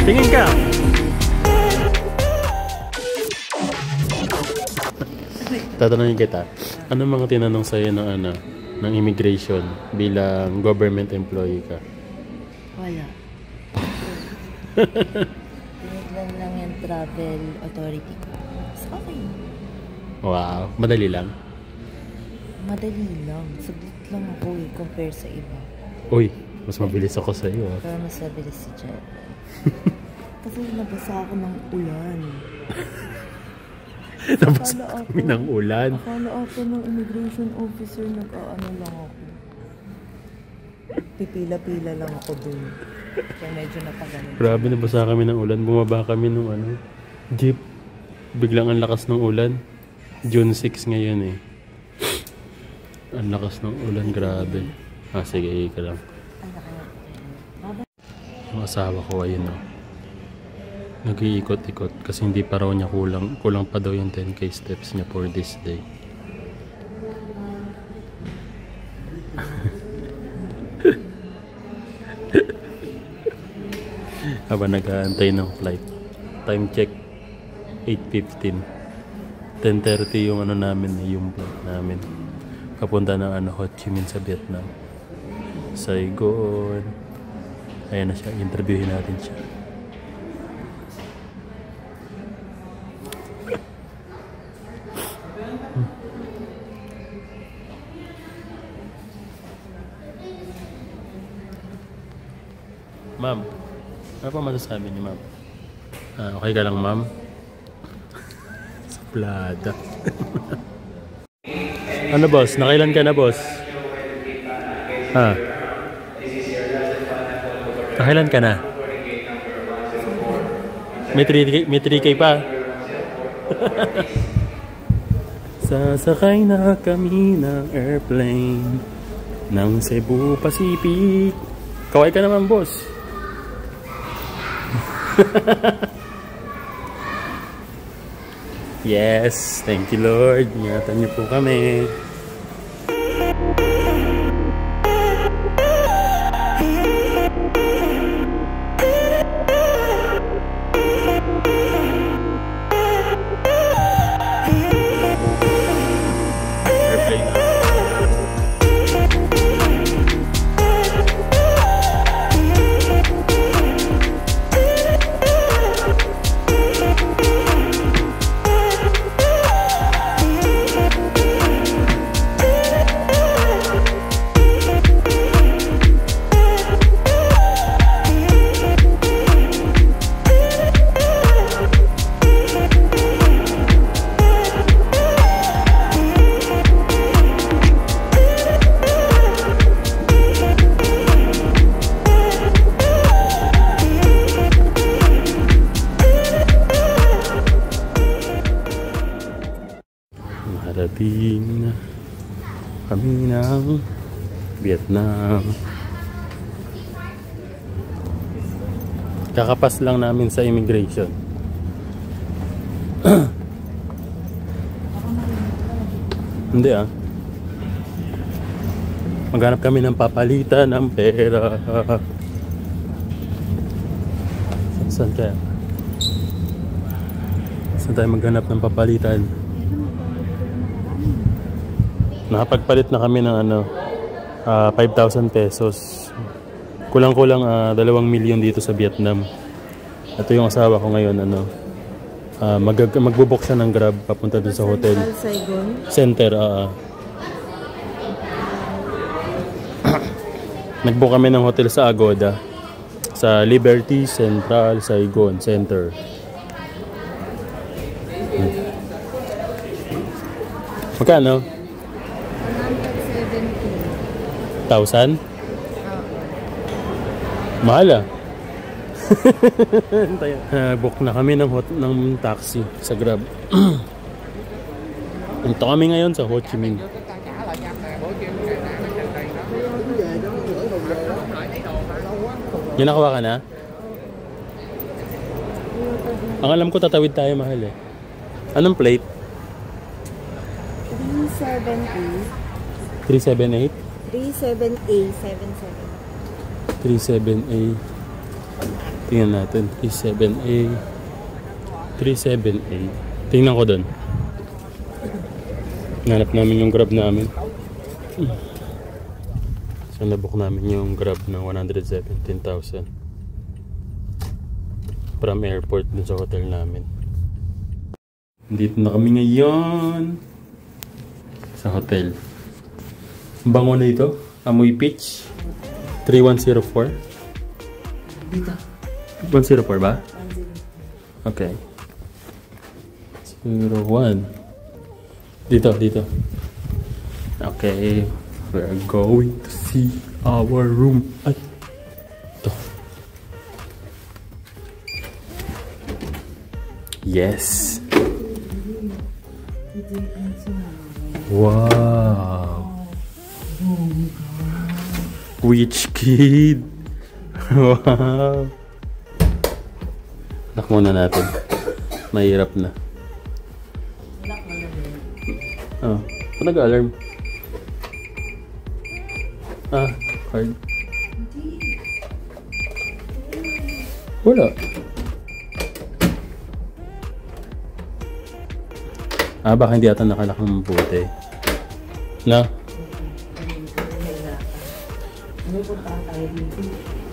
Tingin ka! Tatanungin kita, ano mga tinanong sa'yo ng ano, ng immigration bilang government employee ka? Wala. Tinignan lang yung travel authority ko. So, okay. Wow, madali lang. Madali lang. Saglit lang ako eh, compare sa iba. Uy, mas mabilis ako sa'yo ah. Pero mas mabilis si Jet. Kasi nabasa ako ng ulan. Nabasa kami ng ulan. Akala ako ng immigration officer, nag-ano lang ako. Pipila-pila lang ako dun. Kaya medyo napagaling. Grabe, nabasa kami ng ulan. Bumaba kami nung ano, jeep. Biglang ang lakas ng ulan. June 6 ngayon eh. Ang lakas ng ulan, grabe. Ah, sige, ka lang. Yung asawa ko, ayun o. Nag-iikot-ikot kasi hindi pa raw niya kulang pa daw yung 10k steps niya for this day. Habang nag-aantay ng flight. Time check 8:15. 10:30 yung ano namin, yung flight namin. Papunta ng ano, Ho Chi Minh sa Vietnam. Saigon. Ayan na siya, interviewin natin siya. Ma'am, ano pa masasabi niyo, ma'am? Okay ka lang, ma'am? Suplada. Ano, boss? Nakailan ka na, boss? Ha? Nakailan ka na? May 3K pa? Sasakay na kami ng airplane ng Cebu Pacific. Kaway ka naman, boss. Yes, thank you Lord. Ingatan niyo po kami. Narating na kami ng Vietnam. Kakapas lang namin sa immigration. Hindi ah. Maghanap kami ng papalitan ng pera. Saan kaya? Saan tayo maghanap ng papalitan? Nakapagpalit na kami ng ano, 5,000 pesos. Kulang-kulang 2 milyon dito sa Vietnam. Ito yung asawa ko ngayon, ano, magbubok siya ng Grab papunta dun sa hotel. Saigon? Center, nagbook kami ng hotel sa Agoda. Sa Liberty Central Saigon Center. Magkano? 1,000? Mahal ah. Book na kami ng taxi sa Grab. Punta kami ngayon sa Ho Chi Minh. Ginakawa ka na? Ang alam ko tatawid tayo, mahal eh. Anong plate? 378. 378? 37A77. 37A. Tingnan natin. 37A. 37A. Tingnan ko doon. Nanap namin yung Grab namin. So, nabook namin yung Grab ng 117,000. From airport dun sa hotel namin. Dito na kami ngayon. Sa hotel. Bango na ito. Amoy peach. 3104. Dito. 104 ba? Okay. 01. Dito. Okay. We're going to see our room. Ay. Ito. Yes. Wow. Rich kid. Wow. Lock muna natin. Mahirap na. Oh, ano nag-alarm? Ah, card. Wala. Ah, baka hindi ata nakalak ng mabuti. Na?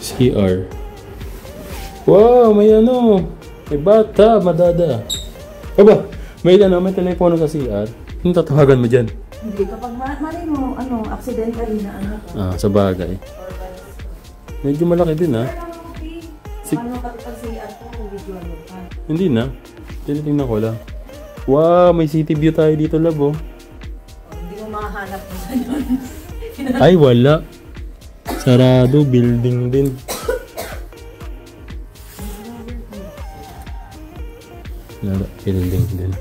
CR. Wow, may ano. May bata, madada. Aba, may telepono sa CR. Ano tatawagan mo dyan? Hindi, kapag malay mo, accidentally na ano ka. Ah, sa bagay. Medyo malaki din, ha? Ano kapag CR ko, video ano ka? Hindi na. Tinitingnan ko lang. Wow, may city view tayo dito, love, oh. Hindi mo makahanap mo sa yun. Ay, wala. Sarado, building din. Wala, building din.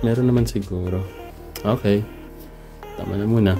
Meron naman siguro. Okay. Tama na muna.